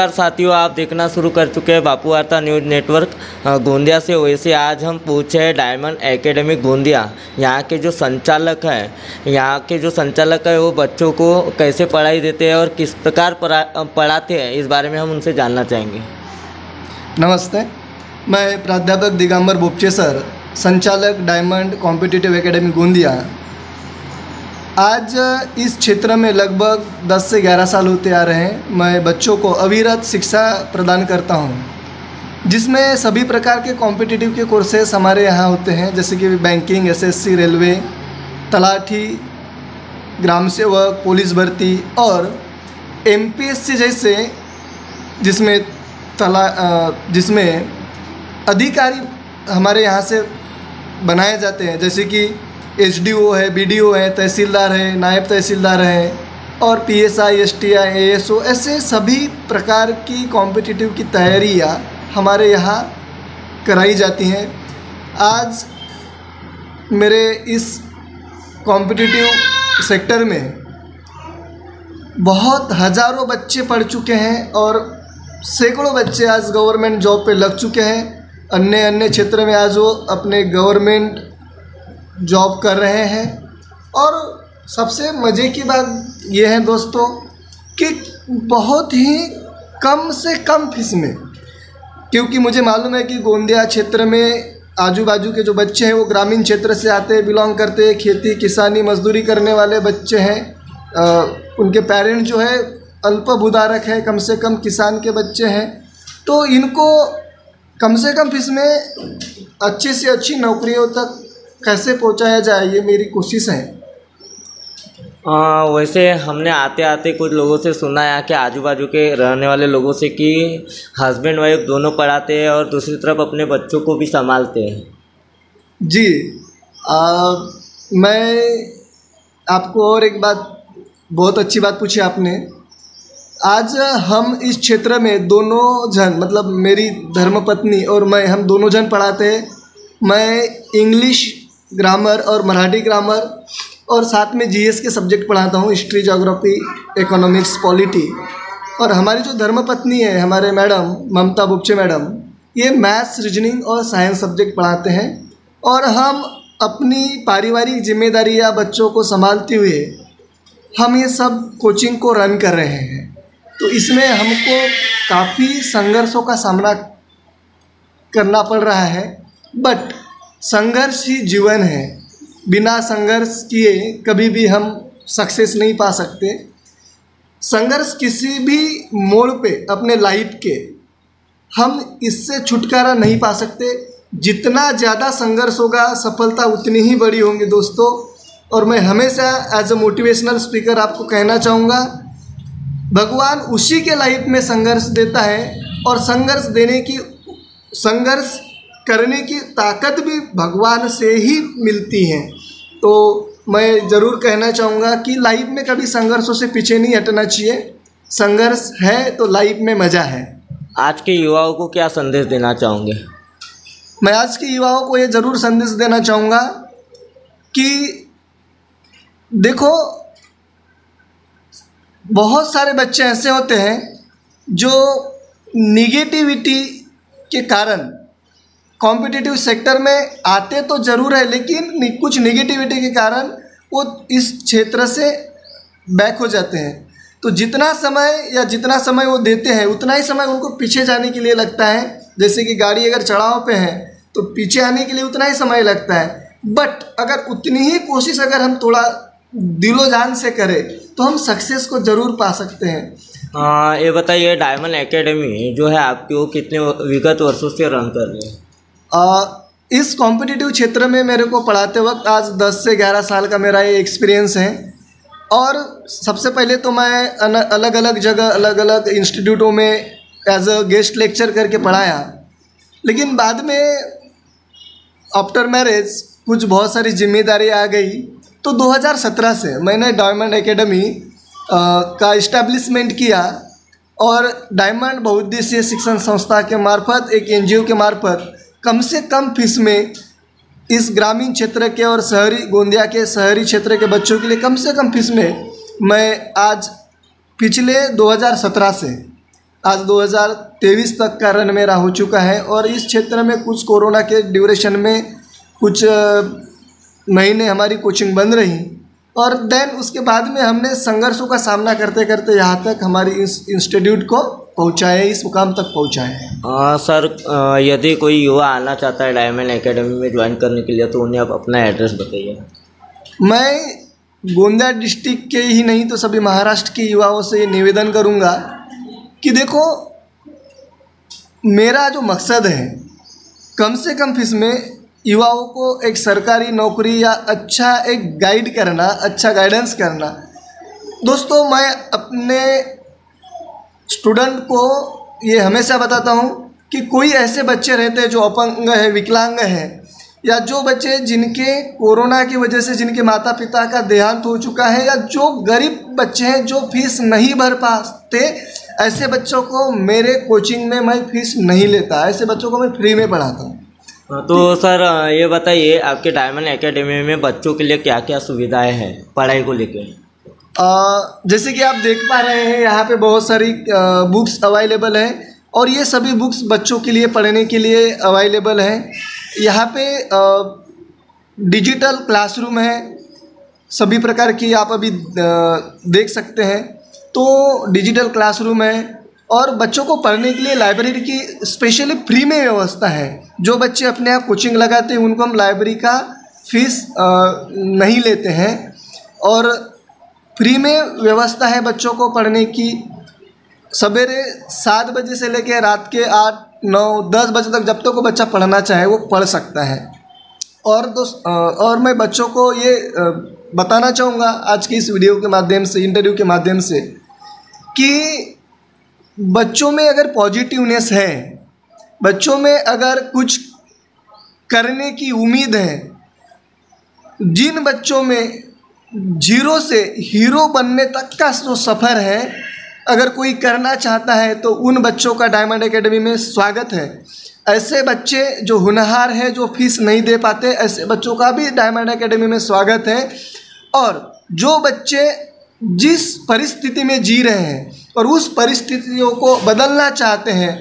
नमस्कार साथियों, आप देखना शुरू कर चुके हैं बापू वार्ता न्यूज़ नेटवर्क गोंदिया से। वैसे आज हम पहुँचे हैं डायमंड एकेडमी गोंदिया। यहाँ के जो संचालक हैं वो बच्चों को कैसे पढ़ाई देते हैं और किस प्रकार पढ़ाते हैं, इस बारे में हम उनसे जानना चाहेंगे। नमस्ते, मैं प्राध्यापक दिगंबर बोपचे सर, संचालक डायमंड कॉम्पिटिटिव एकेडमी गोंदिया। आज इस क्षेत्र में लगभग 10 से 11 साल होते आ रहे हैं। मैं बच्चों को अविरत शिक्षा प्रदान करता हूं, जिसमें सभी प्रकार के कॉम्पिटिटिव के कोर्सेस हमारे यहाँ होते हैं, जैसे कि बैंकिंग, एसएससी, रेलवे, तलाठी, ग्राम सेवक, पुलिस भर्ती और एमपीएससी जैसे जिसमें अधिकारी हमारे यहाँ से बनाए जाते हैं, जैसे कि एसडीओ है, बीडीओ है, तहसीलदार है, नायब तहसीलदार है और पीएसआई, एसटीआई, एएसओ, ऐसे सभी प्रकार की कॉम्पिटिटिव की तैयारियाँ हमारे यहाँ कराई जाती हैं। आज मेरे इस कॉम्पिटिटिव सेक्टर में बहुत हज़ारों बच्चे पढ़ चुके हैं और सैकड़ों बच्चे आज गवर्नमेंट जॉब पे लग चुके हैं। अन्य क्षेत्र में आज वो अपने गवर्नमेंट जॉब कर रहे हैं। और सबसे मज़े की बात यह है दोस्तों कि बहुत ही कम से कम फीस में, क्योंकि मुझे मालूम है कि गोंदिया क्षेत्र में आजू बाजू के जो बच्चे हैं वो ग्रामीण क्षेत्र से आते हैं, बिलोंग करते हैं, खेती किसानी मजदूरी करने वाले बच्चे हैं। उनके पेरेंट्स जो है अल्पभूधारक है, कम से कम किसान के बच्चे हैं। तो इनको कम से कम फीस में अच्छी से अच्छी नौकरियों तक कैसे पहुंचाया जाए, ये मेरी कोशिश है। वैसे हमने आते आते कुछ लोगों से सुना है कि आजू बाजू के रहने वाले लोगों से कि हस्बैंड वाइफ दोनों पढ़ाते हैं और दूसरी तरफ अपने बच्चों को भी संभालते हैं। जी, मैं आपको और एक बात, बहुत अच्छी बात पूछी आपने। आज हम इस क्षेत्र में दोनों जन, मतलब मेरी धर्मपत्नी और मैं, हम दोनों जन पढ़ाते हैं। मैं इंग्लिश ग्रामर और मराठी ग्रामर और साथ में जीएस के सब्जेक्ट पढ़ाता हूँ, हिस्ट्री, ज्योग्राफी, इकोनॉमिक्स, पॉलिटी। और हमारी जो धर्मपत्नी है, हमारे मैडम ममता बोपचे मैडम, ये मैथ्स, रीजनिंग और साइंस सब्जेक्ट पढ़ाते हैं। और हम अपनी पारिवारिक जिम्मेदारियाँ बच्चों को संभालते हुए हम ये सब कोचिंग को रन कर रहे हैं। तो इसमें हमको काफ़ी संघर्षों का सामना करना पड़ रहा है, बट संघर्ष ही जीवन है। बिना संघर्ष किए कभी भी हम सक्सेस नहीं पा सकते। संघर्ष किसी भी मोड़ पे अपने लाइफ के, हम इससे छुटकारा नहीं पा सकते। जितना ज़्यादा संघर्ष होगा, सफलता उतनी ही बड़ी होंगी दोस्तों। और मैं हमेशा एज अ मोटिवेशनल स्पीकर आपको कहना चाहूँगा, भगवान उसी के लाइफ में संघर्ष देता है और संघर्ष करने की ताकत भी भगवान से ही मिलती है। तो मैं ज़रूर कहना चाहूँगा कि लाइफ में कभी संघर्षों से पीछे नहीं हटना चाहिए। संघर्ष है तो लाइफ में मज़ा है। आज के युवाओं को क्या संदेश देना चाहोगे? मैं आज के युवाओं को ये ज़रूर संदेश देना चाहूँगा कि देखो, बहुत सारे बच्चे ऐसे होते हैं जो निगेटिविटी के कारण कॉम्पिटिटिव सेक्टर में आते तो ज़रूर है, लेकिन कुछ निगेटिविटी के कारण वो इस क्षेत्र से बैक हो जाते हैं। तो जितना समय वो देते हैं, उतना ही समय उनको पीछे जाने के लिए लगता है। जैसे कि गाड़ी अगर चढ़ाव पे है तो पीछे आने के लिए उतना ही समय लगता है, बट अगर उतनी ही कोशिश अगर हम थोड़ा दिलो जान से करें तो हम सक्सेस को ज़रूर पा सकते हैं। ये बताइए, डायमंड एकेडमी जो है आपकी, वो कितने विगत वर्षों से रन कर रही है? इस कॉम्पिटिटिव क्षेत्र में मेरे को पढ़ाते वक्त आज 10 से 11 साल का मेरा ये एक्सपीरियंस है। और सबसे पहले तो मैं अलग अलग जगह, अलग अलग इंस्टीट्यूटों में एज अ गेस्ट लेक्चर करके पढ़ाया। लेकिन बाद में आफ्टर मैरिज कुछ बहुत सारी जिम्मेदारी आ गई, तो 2017 से मैंने डायमंड एकेडमी का इस्टेब्लिशमेंट किया। और डायमंड बहुउद्देशीय शिक्षण संस्था के मार्फत, एक एनजीओ के मार्फत कम से कम फीस में इस ग्रामीण क्षेत्र के और शहरी, गोंदिया के शहरी क्षेत्र के बच्चों के लिए कम से कम फीस में मैं आज पिछले 2017 से आज 2023 तक का रन मेरा हो चुका है और इस क्षेत्र में कुछ कोरोना के ड्यूरेशन में कुछ महीने हमारी कोचिंग बंद रही और देन उसके बाद में हमने संघर्षों का सामना करते करते यहाँ तक हमारी इस इंस्टीट्यूट को पहुँचाए, इस मुकाम तक पहुँचाए। सर यदि कोई युवा आना चाहता है डायमंड एकेडमी में ज्वाइन करने के लिए तो उन्हें आप अपना एड्रेस बताइए। मैं गोंदिया डिस्ट्रिक्ट के ही नहीं तो सभी महाराष्ट्र के युवाओं से निवेदन करूँगा कि देखो, मेरा जो मकसद है कम से कम फीस में युवाओं को एक सरकारी नौकरी या अच्छा एक गाइड करना, अच्छा गाइडेंस करना। दोस्तों, मैं अपने स्टूडेंट को ये हमेशा बताता हूँ कि कोई ऐसे बच्चे रहते हैं जो अपंग है, विकलांग है, या जो बच्चे जिनके कोरोना की वजह से जिनके माता पिता का देहांत हो चुका है, या जो गरीब बच्चे हैं जो फीस नहीं भर पाते, ऐसे बच्चों को मेरे कोचिंग में मैं फीस नहीं लेता, ऐसे बच्चों को मैं फ्री में पढ़ाता हूँ। तो सर ये बताइए, आपके डायमंड एकेडमी में बच्चों के लिए क्या क्या सुविधाएं हैं पढ़ाई को लेकर? जैसे कि आप देख पा रहे हैं यहाँ पे बहुत सारी बुक्स अवेलेबल है और ये सभी बुक्स बच्चों के लिए पढ़ने के लिए अवेलेबल है। यहाँ पे डिजिटल क्लासरूम है, सभी प्रकार की आप अभी देख सकते हैं। तो डिजिटल क्लासरूम है और बच्चों को पढ़ने के लिए लाइब्रेरी की स्पेशली फ्री में व्यवस्था है। जो बच्चे अपने आप कोचिंग लगाते हैं उनको हम लाइब्रेरी का फीस नहीं लेते हैं और फ्री में व्यवस्था है बच्चों को पढ़ने की। सवेरे 7 बजे से लेकर रात के 8, 9, 10 बजे तक जब तक वो बच्चा पढ़ना चाहे वो पढ़ सकता है। और मैं बच्चों को ये बताना चाहूँगा आज की इस वीडियो के माध्यम से, इंटरव्यू के माध्यम से, कि बच्चों में अगर पॉजिटिवनेस है, बच्चों में अगर कुछ करने की उम्मीद है, जिन बच्चों में जीरो से हीरो बनने तक का जो सफ़र है अगर कोई करना चाहता है तो उन बच्चों का डायमंड एकेडमी में स्वागत है। ऐसे बच्चे जो होनहार हैं, जो फीस नहीं दे पाते, ऐसे बच्चों का भी डायमंड एकेडमी में स्वागत है। और जो बच्चे जिस परिस्थिति में जी रहे हैं और उस परिस्थितियों को बदलना चाहते हैं,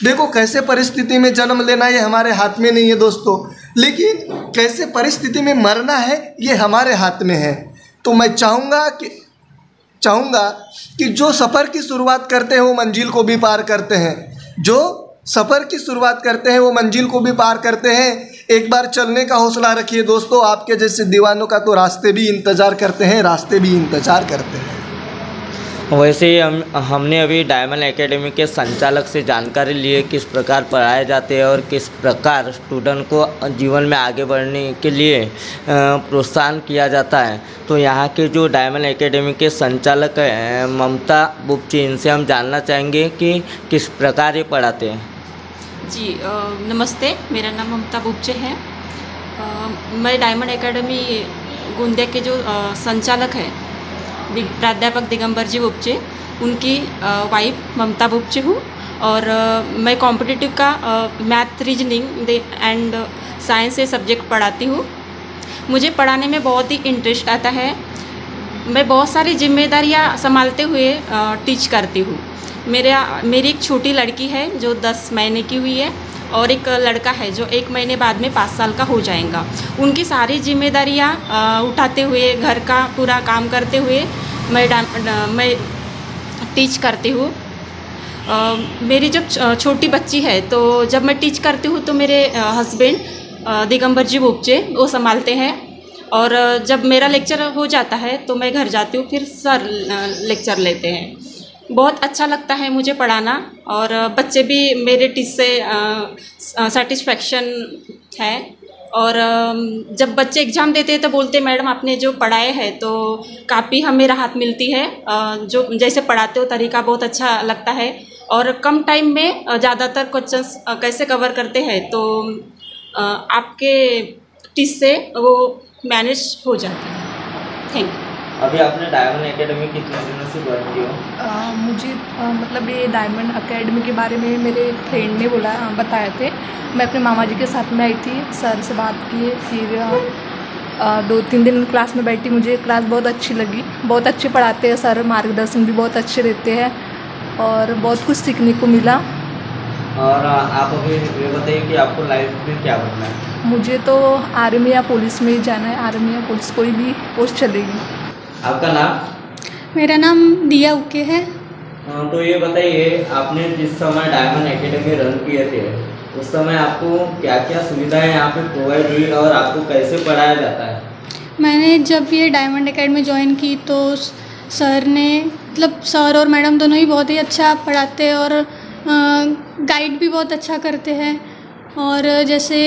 देखो कैसे परिस्थिति में जन्म लेना ये हमारे हाथ में नहीं है दोस्तों, लेकिन कैसे परिस्थिति में मरना है ये हमारे हाथ में है। तो मैं चाहूँगा कि जो सफ़र की शुरुआत करते हैं वो मंजिल को भी पार करते हैं। जो सफ़र की शुरुआत करते हैं वो मंजिल को भी पार करते हैं। एक बार चलने का हौसला रखिए दोस्तों, आपके जैसे दीवानों का तो रास्ते भी इंतज़ार करते हैं, रास्ते भी इंतज़ार करते हैं। वैसे ही हमने अभी डायमंड एकेडमी के संचालक से जानकारी ली है किस प्रकार पढ़ाए जाते हैं और किस प्रकार स्टूडेंट को जीवन में आगे बढ़ने के लिए प्रोत्साहन किया जाता है। तो यहाँ के जो डायमंड एकेडमी के संचालक हैं ममता बुपचे, इनसे हम जानना चाहेंगे कि किस प्रकार ये पढ़ाते हैं। जी नमस्ते, मेरा नाम ममता बुपचे है। मैं डायमंड एकेडमी गोंदिया के जो संचालक हैं प्राध्यापक दिगंबर जी बुपचे, उनकी वाइफ ममता बुपचे हूँ और मैं कॉम्पिटिटिव का मैथ, रीजनिंग एंड साइंस ये सब्जेक्ट पढ़ाती हूँ। मुझे पढ़ाने में बहुत ही इंटरेस्ट आता है। मैं बहुत सारी जिम्मेदारियाँ संभालते हुए टीच करती हूँ। मेरी एक छोटी लड़की है जो 10 महीने की हुई है और एक लड़का है जो 1 महीने बाद में 5 साल का हो जाएगा। उनकी सारी जिम्मेदारियाँ उठाते हुए, घर का पूरा काम करते हुए मैं टीच करती हूँ। मेरी जब छोटी बच्ची है तो जब मैं टीच करती हूँ तो मेरे हस्बैंड दिगंबर जी बुपचे वो संभालते हैं और जब मेरा लेक्चर हो जाता है तो मैं घर जाती हूँ, फिर सर लेक्चर लेते हैं। बहुत अच्छा लगता है मुझे पढ़ाना और बच्चे भी मेरे टीच से सेटिस्फेक्शन है। और जब बच्चे एग्ज़ाम देते हैं तो बोलते हैं मैडम आपने जो पढ़ाए हैं तो काफ़ी हमें राहत मिलती है, जो जैसे पढ़ाते हो तरीका बहुत अच्छा लगता है और कम टाइम में ज़्यादातर क्वेश्चंस कैसे कवर करते हैं तो आपके टीच से वो मैनेज हो जाते हैं। Thank you. अभी आपने डायमंड एकेडमी कितने दिनों से ज्वाइन किया? मुझे मतलब ये डायमंड एकेडमी के बारे में मेरे फ्रेंड ने बताए थे। मैं अपने मामा जी के साथ में आई थी, सर से बात की, फिर 2-3 दिन क्लास में बैठी। मुझे क्लास बहुत अच्छी लगी, बहुत अच्छे पढ़ाते हैं सर, मार्गदर्शन भी बहुत अच्छे देते हैं और बहुत कुछ सीखने को मिला। और आप अभी ये बताइए कि आपको लाइफ में क्या बनना है? मुझे तो आर्मी या पुलिस में ही जाना है, आर्मी या पुलिस कोई भी पोस्ट चलेगी। आपका नाम? मेरा नाम दिया उके है। तो ये बताइए, आपने जिस समय डायमंड एकेडमी रन किए थे उस समय आपको क्या क्या सुविधाएं यहाँ पे प्रोवाइड हुई और आपको कैसे पढ़ाया जाता है? मैंने जब ये डायमंड एकेडमी ज्वाइन की तो सर ने मतलब सर और मैडम दोनों ही बहुत ही अच्छा पढ़ाते हैं और गाइड भी बहुत अच्छा करते हैं। और जैसे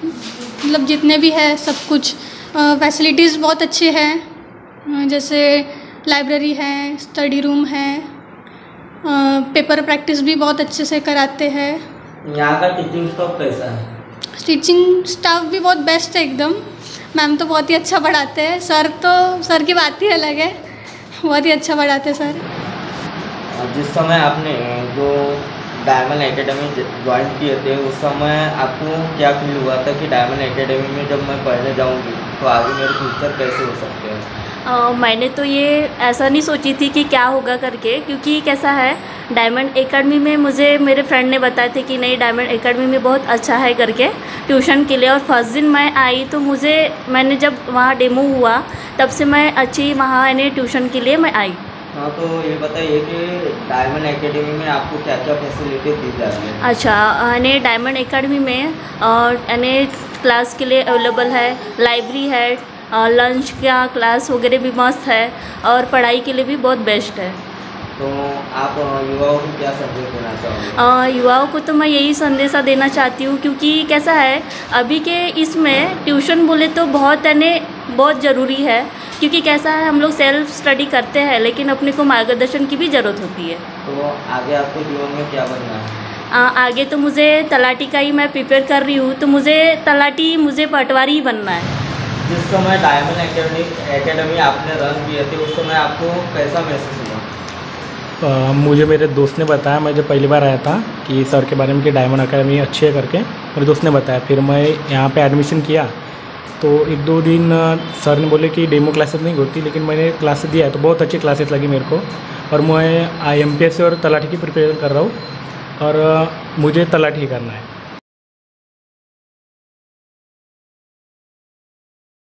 मतलब जितने भी है सब कुछ फैसिलिटीज़ बहुत अच्छे हैं, जैसे लाइब्रेरी है, स्टडी रूम है, पेपर प्रैक्टिस भी बहुत अच्छे से कराते हैं। यहाँ का टीचिंग स्टाफ कैसा है? टीचिंग स्टाफ भी बहुत बेस्ट है एकदम। मैम तो बहुत ही अच्छा पढ़ाते हैं, सर की बात ही अलग है, बहुत ही अच्छा पढ़ाते हैं सर। जिस समय आपने जो डायमंड एकेडमी ज्वाइन किए थे उस समय आपको क्या फील हुआ था कि डायमंड एकेडमी में जब मैं पढ़ने जाऊंगी तो आगे मेरे फ्यूचर कैसे हो सकते हैं? मैंने तो ये ऐसा नहीं सोची थी कि क्या होगा करके, क्योंकि कैसा है डायमंड एकेडमी में मुझे मेरे फ्रेंड ने बताए थे कि नहीं डायमंड एकेडमी में बहुत अच्छा है करके ट्यूशन के लिए। और फर्स्ट दिन मैं आई तो मैंने जब वहाँ डेमो हुआ तब से मैं अच्छी वहाँ यानी ट्यूशन के लिए मैं आई। हाँ, तो ये बताइए कि डायमंड एकेडमी में आपको क्या क्या फैसिलिटी दी जा रही है? अच्छा, यानी डायमंड एकेडमी में यानी क्लास के लिए अवेलेबल है, लाइब्रेरी है, लंच का क्लास वगैरह भी मस्त है और पढ़ाई के लिए भी बहुत बेस्ट है। तो आप युवाओं को क्या संदेश देना चाहोगे? युवाओं को तो मैं यही संदेशा देना चाहती हूँ, क्योंकि कैसा है अभी के इसमें ट्यूशन बोले तो बहुत यानी बहुत ज़रूरी है, क्योंकि कैसा है हम लोग सेल्फ स्टडी करते हैं लेकिन अपने को मार्गदर्शन की भी ज़रूरत होती है। तो आगे आपको जीवन में क्या बनना है? आगे तो मुझे तलाटी का ही मैं प्रिपेयर कर रही हूँ, तो मुझे पटवारी ही बनना है। जिस समय डायमंड एकेडमी आपने रन किए थे उस समय आपको कैसा महसूस हुआ? मुझे मेरे दोस्त ने बताया, मैं जब पहली बार आया था कि सर के बारे में कि डायमंड एकेडमी अच्छी है करके, मेरे दोस्त ने बताया। फिर मैं यहाँ पे एडमिशन किया तो एक दो दिन सर ने बोले कि डेमो क्लासेस नहीं होती, लेकिन मैंने क्लासेस दिया है तो बहुत अच्छी क्लासेस लगी मेरे को। और मैं IMPS और तलाठी की प्रिपरेशन कर रहा हूँ और मुझे तलाठी करना है।